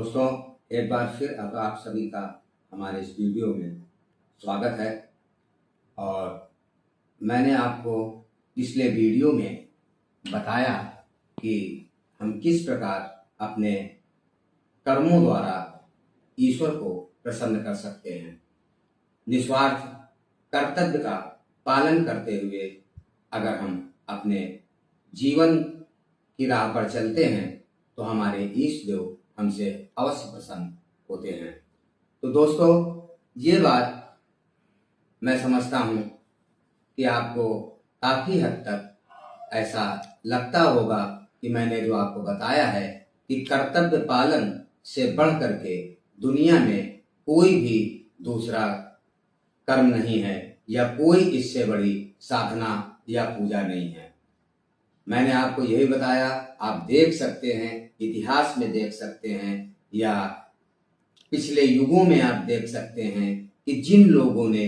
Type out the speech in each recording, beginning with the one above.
दोस्तों, एक बार फिर अब आप सभी का हमारे इस वीडियो में स्वागत है। और मैंने आपको पिछले वीडियो में बताया कि हम किस प्रकार अपने कर्मों द्वारा ईश्वर को प्रसन्न कर सकते हैं। निस्वार्थ कर्तव्य का पालन करते हुए अगर हम अपने जीवन की राह पर चलते हैं तो हमारे ईष्ट देव हमसे अवश्य प्रसन्न होते हैं। तो दोस्तों, ये बात मैं समझता हूँ कि आपको काफ़ी हद तक ऐसा लगता होगा कि मैंने जो आपको बताया है कि कर्तव्य पालन से बढ़ करके दुनिया में कोई भी दूसरा कर्म नहीं है या कोई इससे बड़ी साधना या पूजा नहीं है। मैंने आपको यही बताया। आप देख सकते हैं, इतिहास में देख सकते हैं या पिछले युगों में आप देख सकते हैं कि जिन लोगों ने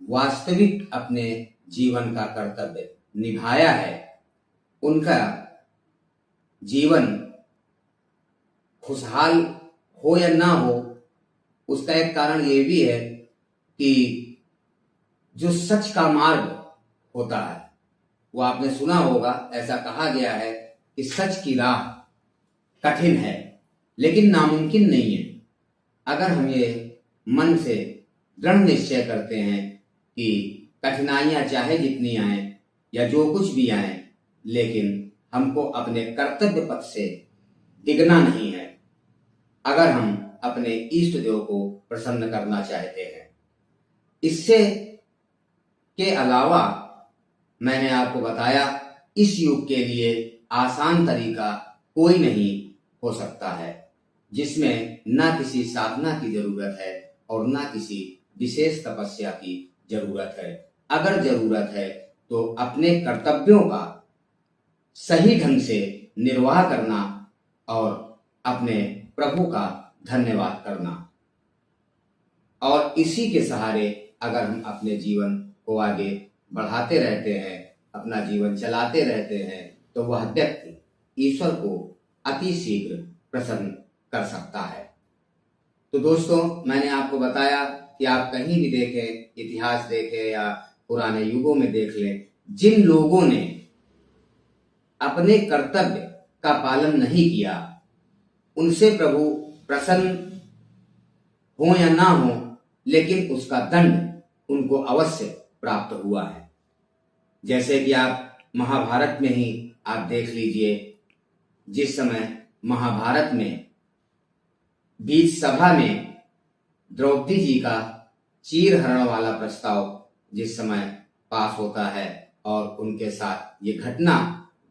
वास्तविक अपने जीवन का कर्तव्य निभाया है उनका जीवन खुशहाल हो या ना हो, उसका एक कारण ये भी है कि जो सच का मार्ग होता है वो आपने सुना होगा, ऐसा कहा गया है कि सच की राह कठिन है लेकिन नामुमकिन नहीं है। अगर हम ये मन से दृढ़ निश्चय करते हैं कि कठिनाइयां चाहे जितनी आए या जो कुछ भी आए, लेकिन हमको अपने कर्तव्य पथ से डिगना नहीं है। अगर हम अपने इष्ट देव को प्रसन्न करना चाहते हैं, इससे के अलावा मैंने आपको बताया इस युग के लिए आसान तरीका कोई नहीं हो सकता है, जिसमें ना किसी साधना की जरूरत है और ना किसी विशेष तपस्या की जरूरत है। अगर जरूरत है तो अपने कर्तव्यों का सही ढंग से निर्वाह करना और अपने प्रभु का धन्यवाद करना, और इसी के सहारे अगर हम अपने जीवन को आगे बढ़ाते रहते हैं, अपना जीवन चलाते रहते हैं, तो वह व्यक्ति ईश्वर को अति शीघ्र प्रसन्न कर सकता है। तो दोस्तों, मैंने आपको बताया कि आप कहीं भी देखें, इतिहास देखें या पुराने युगों में देख लें, जिन लोगों ने अपने कर्तव्य का पालन नहीं किया उनसे प्रभु प्रसन्न हो या ना हो, लेकिन उसका दंड उनको अवश्य प्राप्त हुआ है। जैसे कि आप महाभारत में ही आप देख लीजिए, जिस समय महाभारत में बीच सभा में द्रौपदी जी का चीरहरण वाला प्रस्ताव जिस समय पास होता है और उनके साथ ये घटना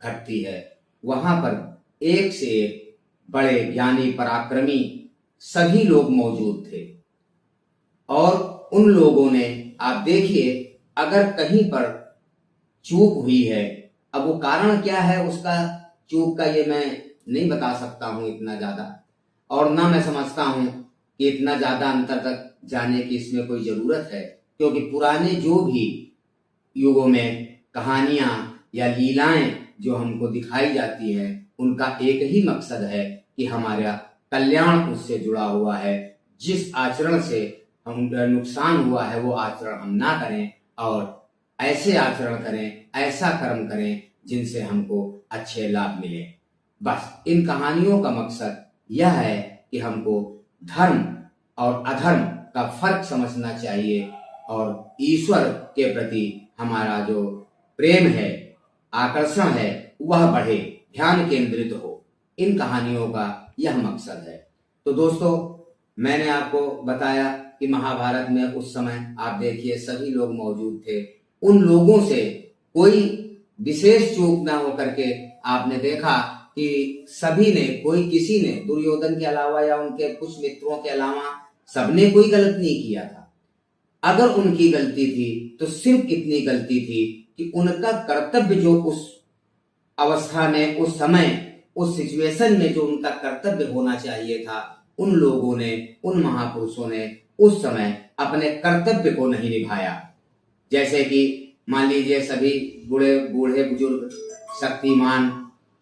घटती है, वहां पर एक से एक बड़े ज्ञानी पराक्रमी सभी लोग मौजूद थे। और उन लोगों ने, आप देखिए, अगर कहीं पर चूक हुई है, अब वो कारण क्या है उसका चूक का ये मैं नहीं बता सकता हूं इतना ज्यादा, और ना मैं समझता हूं कि इतना ज्यादा अंतर तक जाने की इसमें कोई जरूरत है, क्योंकि पुराने जो भी युगों में कहानियां या लीलाएं जो हमको दिखाई जाती हैं, उनका एक ही मकसद है कि हमारा कल्याण उससे जुड़ा हुआ है। जिस आचरण से हम नुकसान हुआ है वो आचरण हम ना करें और ऐसे आचरण करें, ऐसा कर्म करें जिनसे हमको अच्छे लाभ मिले। बस इन कहानियों का मकसद यह है कि हमको धर्म और अधर्म का फर्क समझना चाहिए और ईश्वर के प्रति हमारा जो प्रेम है, आकर्षण है, वह बढ़े, ध्यान केंद्रित हो। इन कहानियों का यह मकसद है। तो दोस्तों, मैंने आपको बताया कि महाभारत में उस समय आप देखिए सभी लोग मौजूद थे। उन लोगों से कोई विशेष चूक ना हो करके आपने देखा कि सभी ने, कोई किसी ने, दुर्योधन के अलावा या उनके कुछ मित्रों के अलावा सबने कोई गलत नहीं किया था। अगर उनकी गलती थी तो सिर्फ इतनी गलती थी कि उनका कर्तव्य जो उस अवस्था में, उस समय, उस सिचुएशन में जो उनका कर्तव्य होना चाहिए था, उन लोगों ने, उन महापुरुषों ने उस समय अपने कर्तव्य को नहीं निभाया। जैसे कि मान लीजिए सभी बूढ़े बुजुर्ग शक्तिमान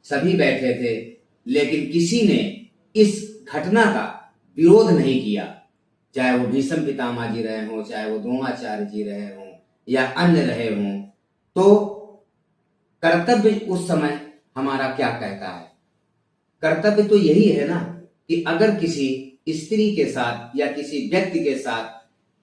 सभी बैठे थे, लेकिन किसी ने इस घटना का विरोध नहीं किया, चाहे वो भीष्म पितामह जी रहे हों, चाहे वो द्रोणाचार्य जी रहे हों या अन्य रहे हों, तो कर्तव्य उस समय हमारा क्या कहता है? कर्तव्य तो यही है ना कि अगर किसी स्त्री के साथ या किसी व्यक्ति के साथ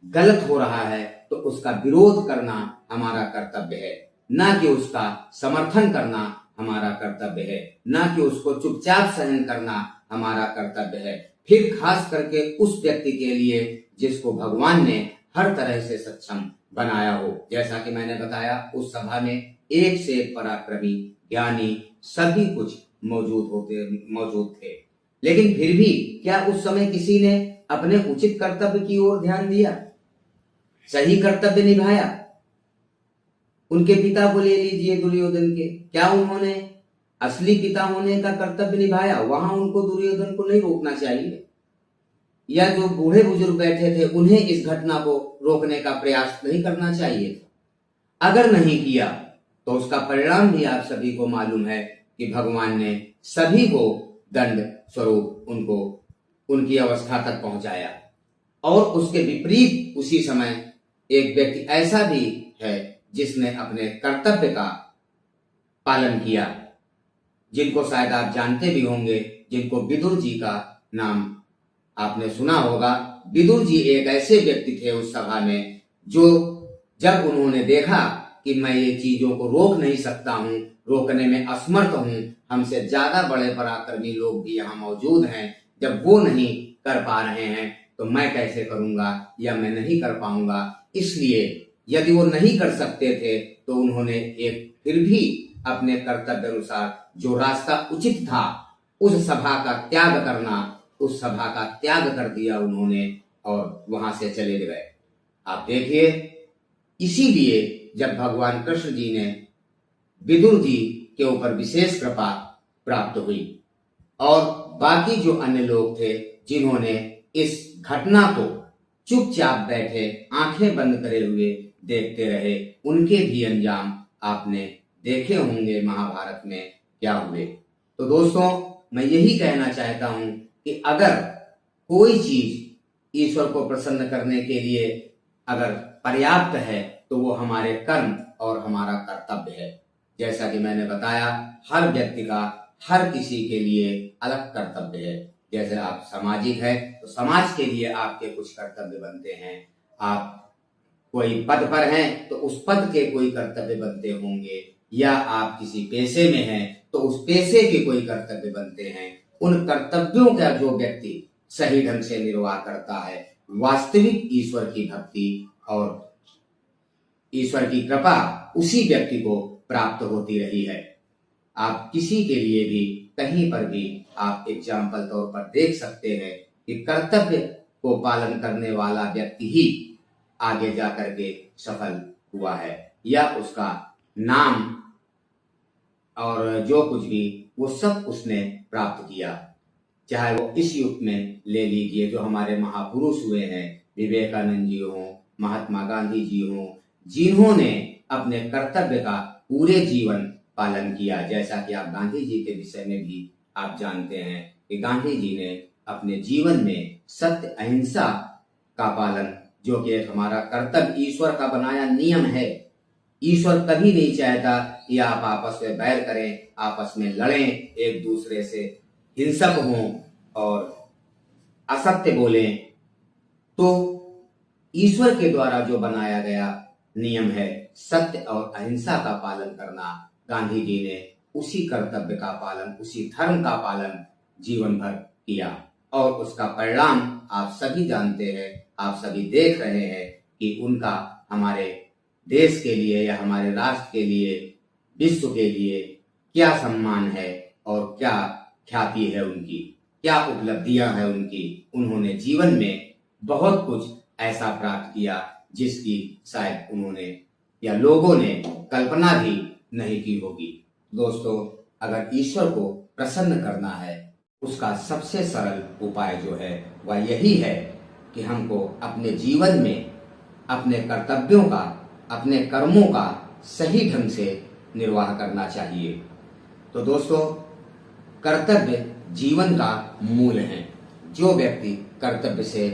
गलत हो रहा है तो उसका विरोध करना हमारा कर्तव्य है, ना कि उसका समर्थन करना हमारा कर्तव्य है, ना कि उसको चुपचाप सहन करना हमारा कर्तव्य है। फिर खास करके उस व्यक्ति के लिए जिसको भगवान ने हर तरह से सक्षम बनाया हो। जैसा कि मैंने बताया, उस सभा में एक से एक पराक्रमी, ज्ञानी, सभी कुछ मौजूद थे, लेकिन फिर भी क्या उस समय किसी ने अपने उचित कर्तव्य की ओर ध्यान दिया, सही कर्तव्य निभाया? उनके पिता को ले लीजिए, दुर्योधन के, क्या उन्होंने असली पिता होने का कर्तव्य निभाया? वहां उनको दुर्योधन को नहीं रोकना चाहिए, या जो बूढ़े बुजुर्ग बैठे थे उन्हें इस घटना को रोकने का प्रयास नहीं करना चाहिए था? अगर नहीं किया तो उसका परिणाम भी आप सभी को मालूम है कि भगवान ने सभी को दंड स्वरूप उनको उनकी अवस्था तक पहुंचाया। और उसके विपरीत उसी समय एक व्यक्ति ऐसा भी है जिसने अपने कर्तव्य का पालन किया, जिनको शायद आप जानते भी होंगे, जिनको विदुर जी का नाम आपने सुना होगा। विदुर जी एक ऐसे व्यक्ति थे उस सभा में जो जब उन्होंने देखा कि मैं ये चीजों को रोक नहीं सकता हूँ, रोकने में असमर्थ हूँ, हमसे ज्यादा बड़े पराक्रमी लोग भी यहाँ मौजूद हैं, जब वो नहीं कर पा रहे हैं तो मैं कैसे करूंगा या मैं नहीं कर पाऊंगा। इसलिए यदि वो नहीं कर सकते थे तो उन्होंने एक फिर भी अपने कर्तव्य अनुसार जो रास्ता उचित था, उस सभा का त्याग करना, उस सभा का त्याग कर दिया उन्होंने और वहां से चले गए। आप देखिए, इसीलिए जब भगवान कृष्ण जी ने विदुर जी के ऊपर विशेष कृपा प्राप्त हुई और बाकी जो अन्य लोग थे जिन्होंने इस घटना को चुपचाप बैठे आंखें बंद करे हुए देखते रहे, उनके भी अंजाम आपने देखे होंगे महाभारत में क्या हुए। तो दोस्तों, मैं यही कहना चाहता हूं कि अगर कोई चीज ईश्वर को प्रसन्न करने के लिए अगर पर्याप्त है तो वो हमारे कर्म और हमारा कर्तव्य है। जैसा कि मैंने बताया, हर व्यक्ति का हर किसी के लिए अलग कर्तव्य है। जैसे आप सामाजिक है तो समाज के लिए आपके कुछ कर्तव्य बनते हैं, आप कोई पद पर हैं तो उस पद के कोई कर्तव्य बनते होंगे, या आप किसी पेशे में हैं तो उस पेशे के कोई कर्तव्य बनते हैं। उन कर्तव्यों का जो व्यक्ति सही ढंग से निर्वाह करता है, वास्तविक ईश्वर की भक्ति और ईश्वर की कृपा उसी व्यक्ति को प्राप्त होती रही है। आप किसी के लिए भी कहीं पर भी आप एग्जाम्पल तौर पर देख सकते हैं कि कर्तव्य को पालन करने वाला व्यक्ति ही आगे जाकर के सफल हुआ है, या उसका नाम और जो कुछ भी वो सब उसने प्राप्त किया। चाहे वो इस युग में ले लीजिए, जो हमारे महापुरुष हुए हैं, विवेकानंद जी हों, महात्मा गांधी जी हों, जिन्होंने अपने कर्तव्य का पूरे जीवन पालन किया। जैसा कि आप गांधी जी के विषय में भी आप जानते हैं कि गांधी जी ने अपने जीवन में सत्य अहिंसा का पालन, जो कि एक हमारा कर्तव्य ईश्वर का बनाया नियम है। ईश्वर कभी नहीं चाहता कि आप आपस में बैर करें, आपस में लड़ें, एक दूसरे से हिंसक हों और असत्य बोलें। तो ईश्वर के द्वारा जो बनाया गया नियम है सत्य और अहिंसा का पालन करना, गांधी जी ने उसी कर्तव्य का पालन, उसी धर्म का पालन जीवन भर किया और उसका परिणाम आप सभी जानते हैं, आप सभी देख रहे हैं कि उनका हमारे देश के लिए या हमारे राष्ट्र के लिए, विश्व के लिए क्या सम्मान है और क्या ख्याति है उनकी, क्या उपलब्धियां हैं उनकी। उन्होंने जीवन में बहुत कुछ ऐसा प्राप्त किया जिसकी शायद उन्होंने या लोगों ने कल्पना भी नहीं की होगी। दोस्तों, अगर ईश्वर को प्रसन्न करना है, उसका सबसे सरल उपाय जो है वह यही है कि हमको अपने जीवन में अपने कर्तव्यों का, अपने कर्मों का सही ढंग से निर्वाह करना चाहिए। तो दोस्तों, कर्तव्य जीवन का मूल है। जो व्यक्ति कर्तव्य से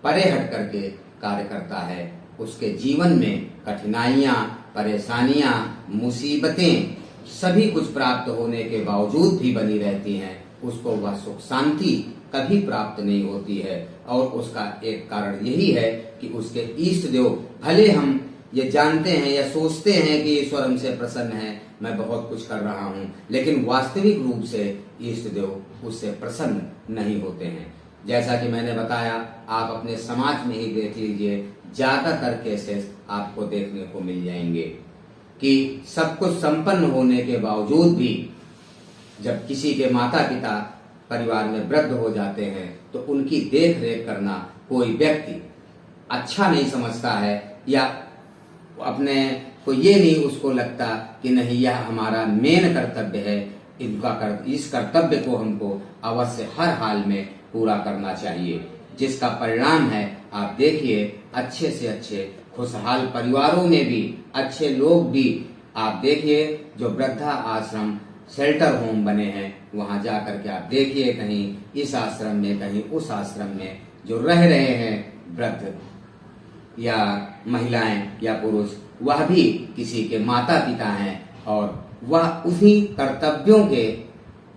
परे हट करके कार्य करता है, उसके जीवन में कठिनाइयां, परेशानियां, मुसीबतें सभी कुछ प्राप्त होने के बावजूद भी बनी रहती हैं, उसको वह सुख शांति कभी प्राप्त नहीं होती है। और उसका एक कारण यही है कि उसके इष्ट देव, भले हम ये जानते हैं या सोचते हैं कि ईश्वर हमसे प्रसन्न है, मैं बहुत कुछ कर रहा हूँ, लेकिन वास्तविक रूप से इष्ट देव उससे प्रसन्न नहीं होते हैं। जैसा कि मैंने बताया, आप अपने समाज में ही देख लीजिए, ज्यादातर केसेस आपको देखने को मिल जाएंगे कि सब कुछ संपन्न होने के बावजूद भी जब किसी के माता पिता परिवार में वृद्ध हो जाते हैं तो उनकी देख रेख करना कोई व्यक्ति अच्छा नहीं समझता है, या अपने को ये नहीं उसको लगता कि नहीं यह हमारा मेन कर्तव्य है, इस कर्तव्य को हमको अवश्य हर हाल में पूरा करना चाहिए, जिसका परिणाम है आप देखिए अच्छे से अच्छे खुशहाल परिवारों में भी अच्छे लोग भी आप देखिए, जो वृद्धा आश्रम शेल्टर होम बने हैं वहां जाकर के आप देखिए, कहीं इस आश्रम में कहीं उस आश्रम में जो रह रहे हैं वृद्ध या महिलाएं या पुरुष, वह भी किसी के माता पिता हैं और वह उसी कर्तव्यों के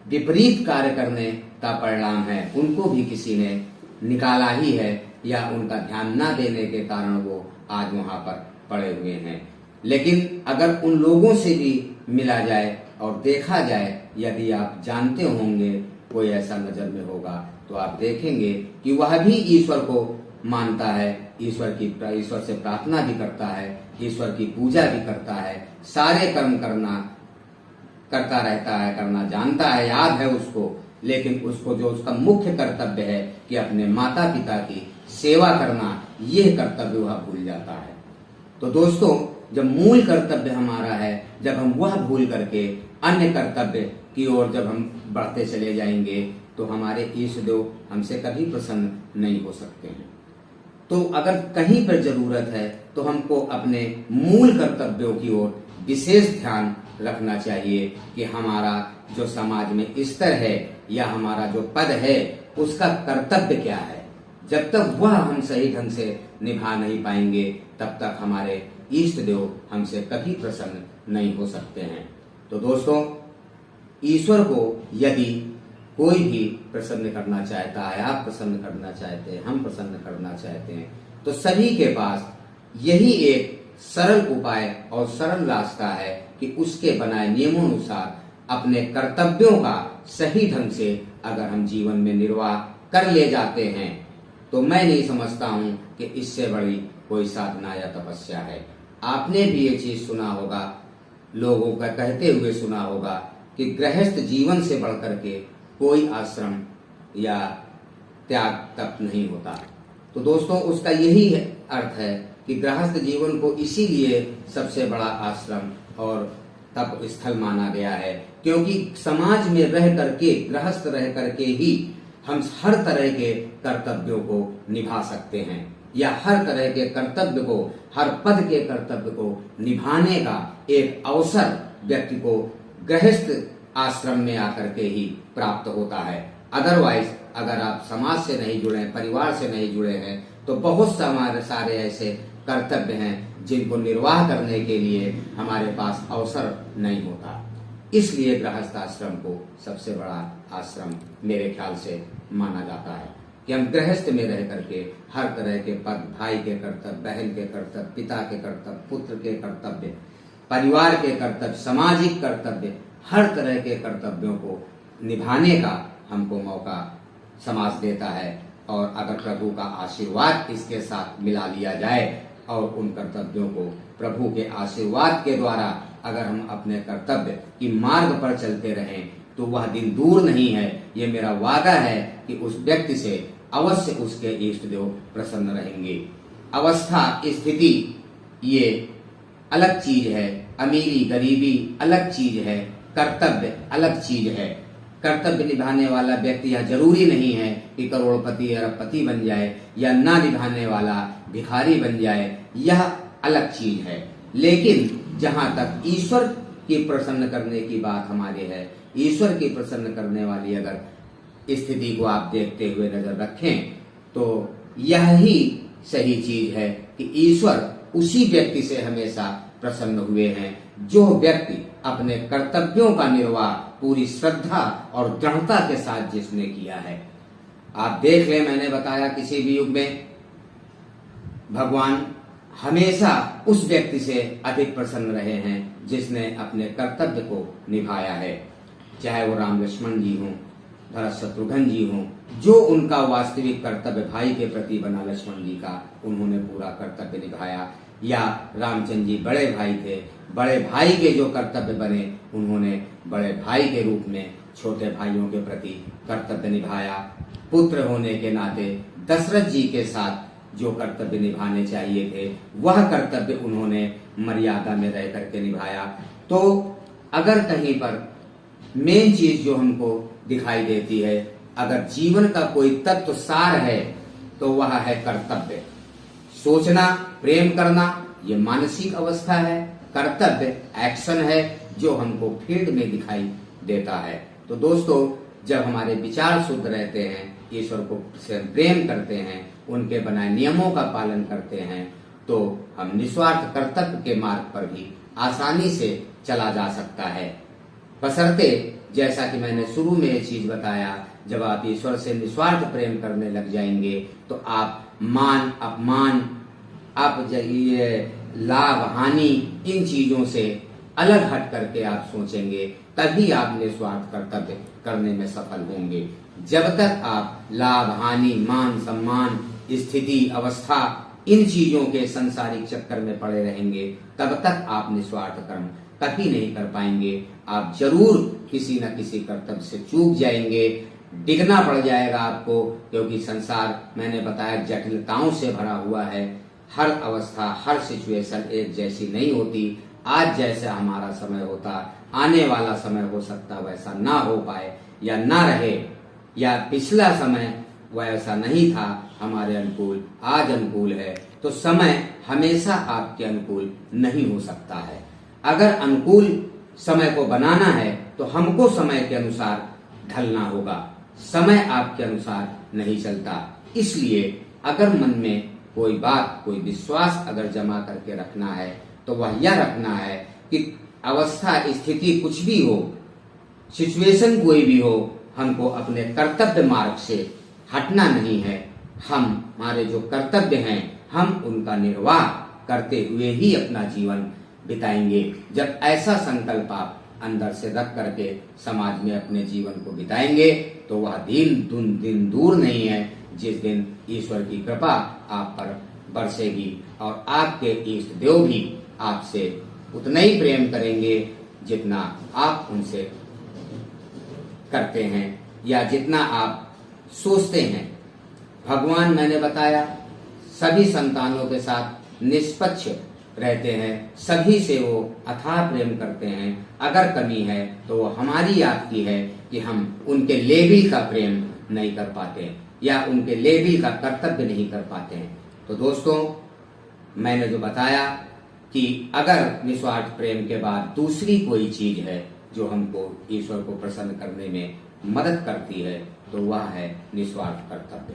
विपरीत कार्य करने का परिणाम है, उनको भी किसी ने निकाला ही है या उनका ध्यान न देने के कारण वो आज वहां पर पड़े हुए हैं। लेकिन अगर उन लोगों से भी मिला जाए और देखा जाए, यदि आप जानते होंगे कोई ऐसा नजर में होगा तो आप देखेंगे कि वह भी ईश्वर को मानता है, ईश्वर से प्रार्थना भी करता है, ईश्वर की पूजा भी करता है, सारे कर्म करता रहता है, करना जानता है, याद है उसको, लेकिन उसको जो उसका मुख्य कर्तव्य है कि अपने माता पिता की सेवा करना, यह कर्तव्य वह भूल जाता है। तो दोस्तों, जब मूल कर्तव्य हमारा है, जब हम वह भूल करके अन्य कर्तव्य की ओर जब हम बढ़ते चले जाएंगे तो हमारे ईष्ट देव हमसे कभी प्रसन्न नहीं हो सकते हैं। तो अगर कहीं पर जरूरत है तो हमको अपने मूल कर्तव्यों की ओर विशेष ध्यान रखना चाहिए कि हमारा जो समाज में स्तर है या हमारा जो पद है उसका कर्तव्य क्या है। जब तक वह हम सही ढंग से निभा नहीं पाएंगे तब तक हमारे इष्ट देव हमसे कभी प्रसन्न नहीं हो सकते हैं। तो दोस्तों, ईश्वर को यदि कोई भी प्रसन्न करना चाहता है, आप प्रसन्न करना चाहते हैं, हम प्रसन्न करना चाहते हैं, तो सभी के पास यही एक सरल उपाय और सरल रास्ता है कि उसके बनाए नियमानुसार अपने कर्तव्यों का सही ढंग से अगर हम जीवन में निर्वाह कर ले जाते हैं तो मैं नहीं समझता हूं कि इससे बड़ी कोई साधना या तपस्या है। आपने भी ये चीज सुना होगा, लोगों का कहते हुए सुना होगा कि गृहस्थ जीवन से बढ़कर के कोई आश्रम या त्याग तप नहीं होता। तो दोस्तों, उसका यही अर्थ है कि गृहस्थ जीवन को इसीलिए सबसे बड़ा आश्रम और तप स्थल माना गया है, क्योंकि समाज में रह करके, गृहस्थ रह करके ही हम हर तरह के कर्तव्यों को निभा सकते हैं, या हर तरह के कर्तव्य को, हर पद के कर्तव्य को निभाने का एक अवसर व्यक्ति को गृहस्थ आश्रम में आकर के ही प्राप्त होता है। अदरवाइज अगर आप समाज से नहीं जुड़े, परिवार से नहीं जुड़े हैं, तो बहुत सारे ऐसे कर्तव्य हैं जिनको निर्वाह करने के लिए हमारे पास अवसर नहीं होता। इसलिए गृहस्थ आश्रम को सबसे बड़ा आश्रम मेरे ख्याल से माना जाता है कि हम गृहस्थ में रह करके हर तरह के पद, भाई के कर्तव्य, बहन के कर्तव्य, पिता के कर्तव्य, पुत्र के कर्तव्य, परिवार के कर्तव्य, सामाजिक कर्तव्य, हर तरह के कर्तव्यों को निभाने का हमको मौका समाज देता है। और अगर प्रभु का आशीर्वाद इसके साथ मिला लिया जाए और उन कर्तव्यों को प्रभु के आशीर्वाद के द्वारा अगर हम अपने कर्तव्य की मार्ग पर चलते रहें तो वह दिन दूर नहीं है। ये मेरा वादा है कि उस व्यक्ति से अवश्य उसके इष्ट देव प्रसन्न रहेंगे। अवस्था, स्थिति ये अलग चीज है, अमीरी गरीबी अलग चीज है, कर्तव्य अलग चीज है। कर्तव्य निभाने वाला व्यक्ति यह जरूरी नहीं है कि करोड़पति अरबपति बन जाए, या ना निभाने वाला भिखारी बन जाए, यह अलग चीज है। लेकिन जहां तक ईश्वर की प्रसन्न करने की बात हमारी है, ईश्वर की प्रसन्न करने वाली अगर स्थिति को आप देखते हुए नजर रखें तो यह ही सही चीज है कि ईश्वर उसी व्यक्ति से हमेशा प्रसन्न हुए हैं जो व्यक्ति अपने कर्तव्यों का निर्वाह पूरी श्रद्धा और दृढ़ता के साथ जिसने किया है। आप देख लें, मैंने बताया किसी भी युग में भगवान हमेशा उस व्यक्ति से अधिक प्रसन्न रहे हैं जिसने अपने कर्तव्य को निभाया है, चाहे वो राम लक्ष्मण जी हों, भरत शत्रुघ्न जी हों, जो उनका वास्तविक कर्तव्य भाई के प्रति बना, लक्ष्मण जी का उन्होंने पूरा कर्तव्य निभाया, या रामचंद्र जी बड़े भाई थे, बड़े भाई के जो कर्तव्य बने उन्होंने बड़े भाई के रूप में छोटे भाइयों के प्रति कर्तव्य निभाया। पुत्र होने के नाते दशरथ जी के साथ जो कर्तव्य निभाने चाहिए थे वह कर्तव्य उन्होंने मर्यादा में रह करके निभाया। तो अगर कहीं पर मेन चीज जो हमको दिखाई देती है, अगर जीवन का कोई तत्व सार है तो वह है कर्तव्य। सोचना, प्रेम करना, ये मानसिक अवस्था है। कर्तव्य एक्शन है जो हमको फील्ड में दिखाई देता है। तो दोस्तों, जब हमारे विचार शुद्ध रहते हैं, ईश्वर को प्रेम करते हैं, उनके बनाए नियमों का पालन करते हैं, तो हम निस्वार्थ कर्तव्य के मार्ग पर भी आसानी से चला जा सकता है। बशर्ते, जैसा कि मैंने शुरू में ये चीज बताया, जब आप ईश्वर से निस्वार्थ प्रेम करने लग जाएंगे तो आप मान अपमान, आप ये लाभ हानि, इन चीजों से अलग हट करके आप सोचेंगे, तभी आप निस्वार्थ कर्तव्य करने में सफल होंगे। जब तक आप लाभ हानि, मान सम्मान, स्थिति, अवस्था, इन चीजों के सांसारिक चक्कर में पड़े रहेंगे, तब तक आप निस्वार्थ कर्म कभी नहीं कर पाएंगे। आप जरूर किसी न किसी कर्तव्य से चूक जाएंगे, डिगना पड़ जाएगा आपको, क्योंकि संसार, मैंने बताया, जटिलताओं से भरा हुआ है। हर अवस्था, हर सिचुएशन एक जैसी नहीं होती। आज जैसा हमारा समय होता, आने वाला समय हो सकता वैसा ना हो पाए या ना रहे, या पिछला समय वैसा नहीं था हमारे अनुकूल, आज अनुकूल है। तो समय हमेशा आपके अनुकूल नहीं हो सकता है। अगर अनुकूल समय को बनाना है तो हमको समय के अनुसार ढलना होगा। समय आपके अनुसार नहीं चलता। इसलिए अगर मन में कोई बात, कोई विश्वास अगर जमा करके रखना है तो वह यह रखना है कि अवस्था, स्थिति कुछ भी हो, सिचुएशन कोई भी हो, हमको अपने कर्तव्य मार्ग से हटना नहीं है। हमारे जो कर्तव्य हैं, हम उनका निर्वाह करते हुए ही अपना जीवन बिताएंगे। जब ऐसा संकल्प आप अंदर से रख करके समाज में अपने जीवन को बिताएंगे तो वह दिन दूर नहीं है जिस दिन ईश्वर की कृपा आप पर बरसेगी और आपके इष्ट देव भी आपसे उतना ही प्रेम करेंगे जितना आप उनसे करते हैं या जितना आप सोचते हैं। भगवान, मैंने बताया, सभी संतानों के साथ निष्पक्ष रहते हैं, सभी से वो अथाह प्रेम करते हैं। अगर कमी है तो वो हमारी आपकी है कि हम उनके लेवल का प्रेम नहीं कर पाते या उनके लेवल का कर्तव्य नहीं कर पाते हैं। तो दोस्तों, मैंने जो बताया कि अगर निस्वार्थ प्रेम के बाद दूसरी कोई चीज है जो हमको ईश्वर को प्रसन्न करने में मदद करती है तो वह है निस्वार्थ कर्तव्य।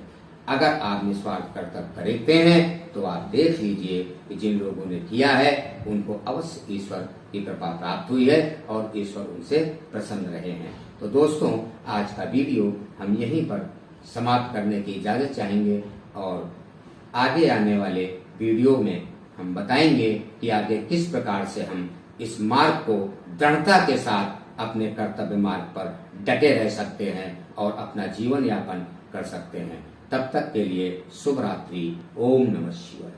अगर आप निस्वार्थ कर्तव्य करते हैं तो आप देख लीजिए कि जिन लोगों ने किया है उनको अवश्य ईश्वर की कृपा प्राप्त हुई है और ईश्वर उनसे प्रसन्न रहे हैं। तो दोस्तों, आज का वीडियो हम यहीं पर समाप्त करने की इजाजत चाहेंगे और आगे आने वाले वीडियो में हम बताएंगे कि आगे किस प्रकार से हम इस मार्ग को दृढ़ता के साथ अपने कर्तव्य मार्ग पर डटे रह सकते हैं और अपना जीवन यापन कर सकते हैं। तब तक के लिए शुभ रात्रि। ओम नमः शिवाय।